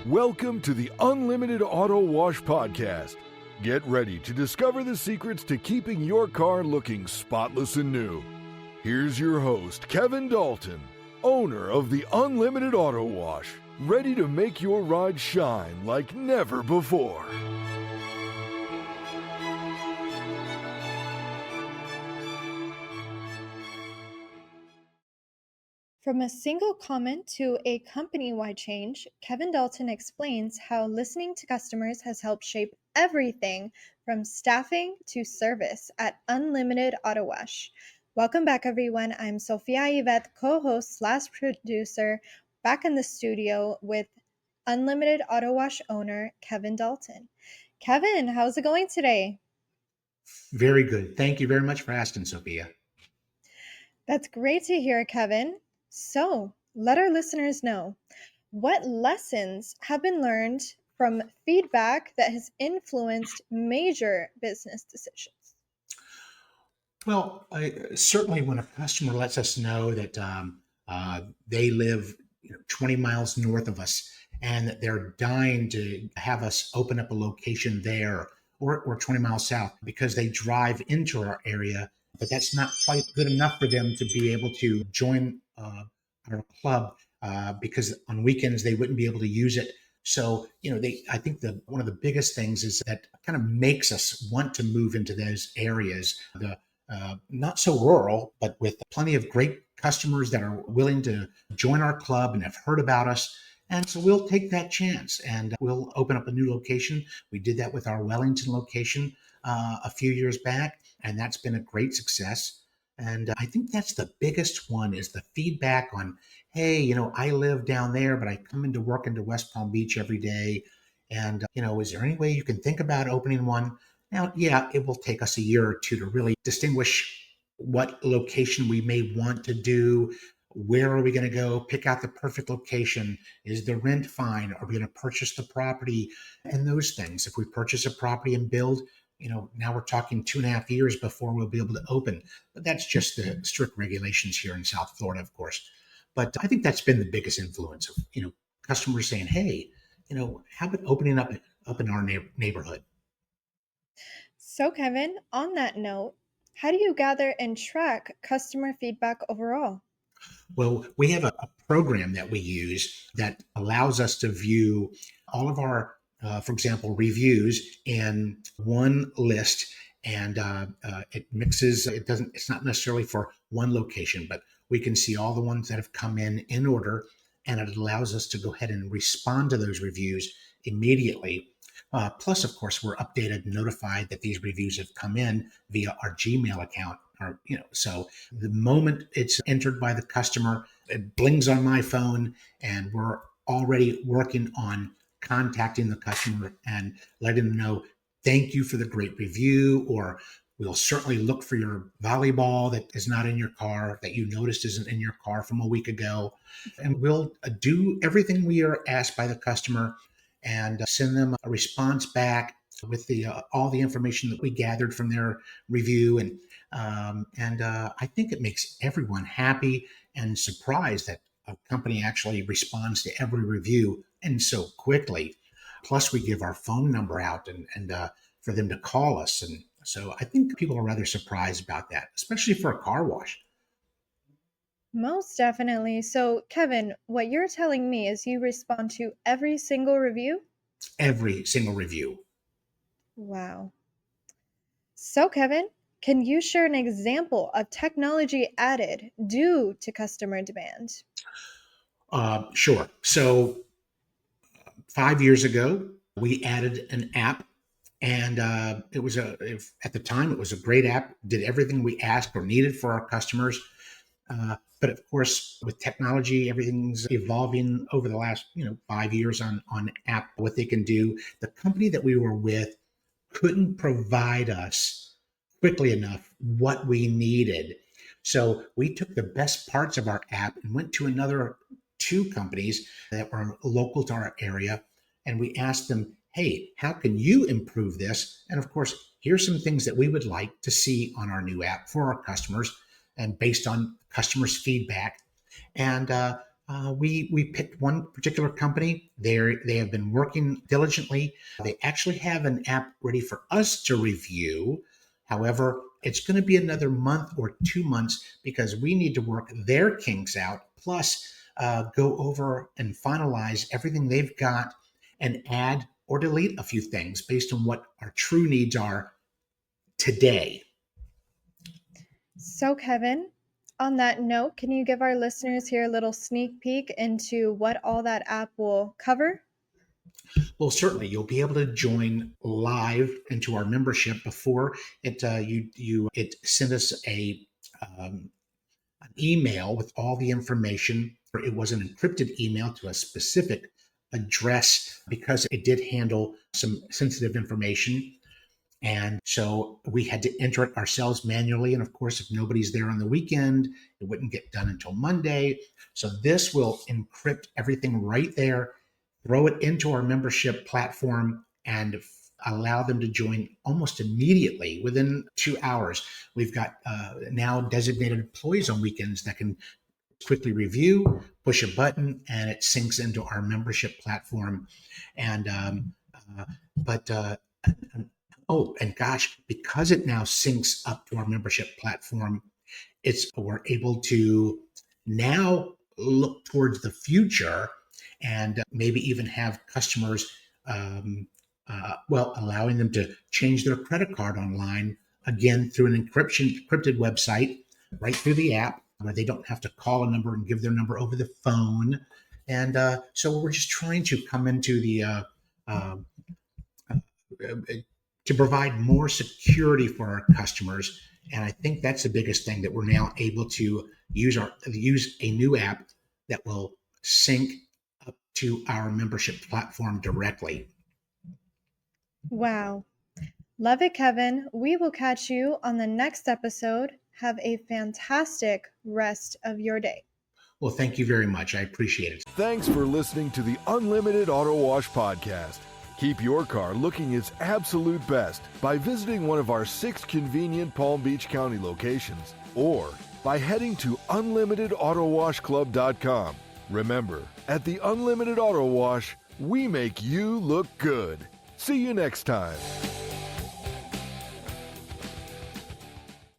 Welcome to the Unlimited Auto Wash Podcast. Get ready to discover the secrets to keeping your car looking spotless and new. Here's your host, Kevin Dalton, owner of the Unlimited Auto Wash, ready to make your ride shine like never before. From a single comment to a company-wide change, Kevin Dalton explains how listening to customers has helped shape everything from staffing to service at Unlimited Auto Wash. Welcome back, everyone. I'm Sophia Yvette, co-host / producer, back in the studio with Unlimited Auto Wash owner Kevin Dalton. Kevin, how's it going today? Very good. Thank you very much for asking, Sophia. That's great to hear, Kevin. So, let our listeners know, what lessons have been learned from feedback that has influenced major business decisions? Well, certainly when a customer lets us know that they live 20 miles north of us and that they're dying to have us open up a location there or 20 miles south because they drive into our area, but that's not quite good enough for them to be able to join our club because on weekends they wouldn't be able to use it. So, I think one of the biggest things is that kind of makes us want to move into those areas, the not so rural, but with plenty of great customers that are willing to join our club and have heard about us. And so we'll take that chance and we'll open up a new location. We did that with our Wellington location a few years back, and that's been a great success. And I think that's the biggest one is the feedback on, hey, I live down there, but I come into work into West Palm Beach every day. And, is there any way you can think about opening one? Now, yeah, it will take us a year or two to really distinguish what location we may want to do. Where are we going to go? Pick out the perfect location. Is the rent fine? Are we going to purchase the property? And those things. If we purchase a property and build, now we're talking 2.5 years before we'll be able to open. But that's just the strict regulations here in South Florida, of course. But I think that's been the biggest influence of, customers saying, hey, how about opening up in our neighborhood? So, Kevin, on that note, how do you gather and track customer feedback overall? Well, we have a program that we use that allows us to view all of our, for example, reviews in one list, and it mixes. It's not necessarily for one location, but we can see all the ones that have come in order, and it allows us to go ahead and respond to those reviews immediately. Plus, of course, we're updated and notified that these reviews have come in via our Gmail account. So the moment it's entered by the customer, it blings on my phone, and we're already working on contacting the customer and letting them know, thank you for the great review, or we'll certainly look for your volleyball that is not in your car, that you noticed isn't in your car from a week ago. And we'll do everything we are asked by the customer and send them a response back with all the information that we gathered from their review. And I think it makes everyone happy and surprised that a company actually responds to every review and so quickly. Plus, we give our phone number out and for them to call us. And so I think people are rather surprised about that, especially for a car wash. Most definitely. So, Kevin, what you're telling me is you respond to every single review? Every single review. Wow. So, Kevin, can you share an example of technology added due to customer demand? Sure. So 5 years ago, we added an app, and at the time, it was a great app, did everything we asked or needed for our customers. But of course, with technology, everything's evolving over the last 5 years on app, what they can do. The company that we were with couldn't provide us quickly enough what we needed. So we took the best parts of our app and went to another 2 companies that were local to our area, and we asked them, hey, how can you improve this? And of course, here's some things that we would like to see on our new app for our customers, and based on customers' feedback. And We picked one particular company. They have been working diligently. They actually have an app ready for us to review. However, it's going to be another month or 2 months because we need to work their kinks out, plus go over and finalize everything they've got and add or delete a few things based on what our true needs are today. So, Kevin, on that note, can you give our listeners here a little sneak peek into what all that app will cover? Well, certainly you'll be able to join live into our membership before it. It send us an email with all the information. It was an encrypted email to a specific address because it did handle some sensitive information. And so we had to enter it ourselves manually. And of course, if nobody's there on the weekend, it wouldn't get done until Monday. So this will encrypt everything right there, throw it into our membership platform, and allow them to join almost immediately within 2 hours. We've got now designated employees on weekends that can quickly review, push a button, and it syncs into our membership platform. And oh, and gosh, because it now syncs up to our membership platform, we're able to now look towards the future and maybe even have customers, allowing them to change their credit card online, again, through an encrypted website, right through the app, where they don't have to call a number and give their number over the phone. And so we're just trying to come into to provide more security for our customers. And I think that's the biggest thing, that we're now able to use a new app that will sync up to our membership platform directly. Wow. Love it, Kevin. We will catch you on the next episode. Have a fantastic rest of your day. Well, thank you very much. I appreciate it. Thanks for listening to the Unlimited Auto Wash Podcast. Keep your car looking its absolute best by visiting one of our 6 convenient Palm Beach County locations or by heading to unlimitedautowashclub.com. Remember, at the Unlimited Auto Wash, we make you look good. See you next time.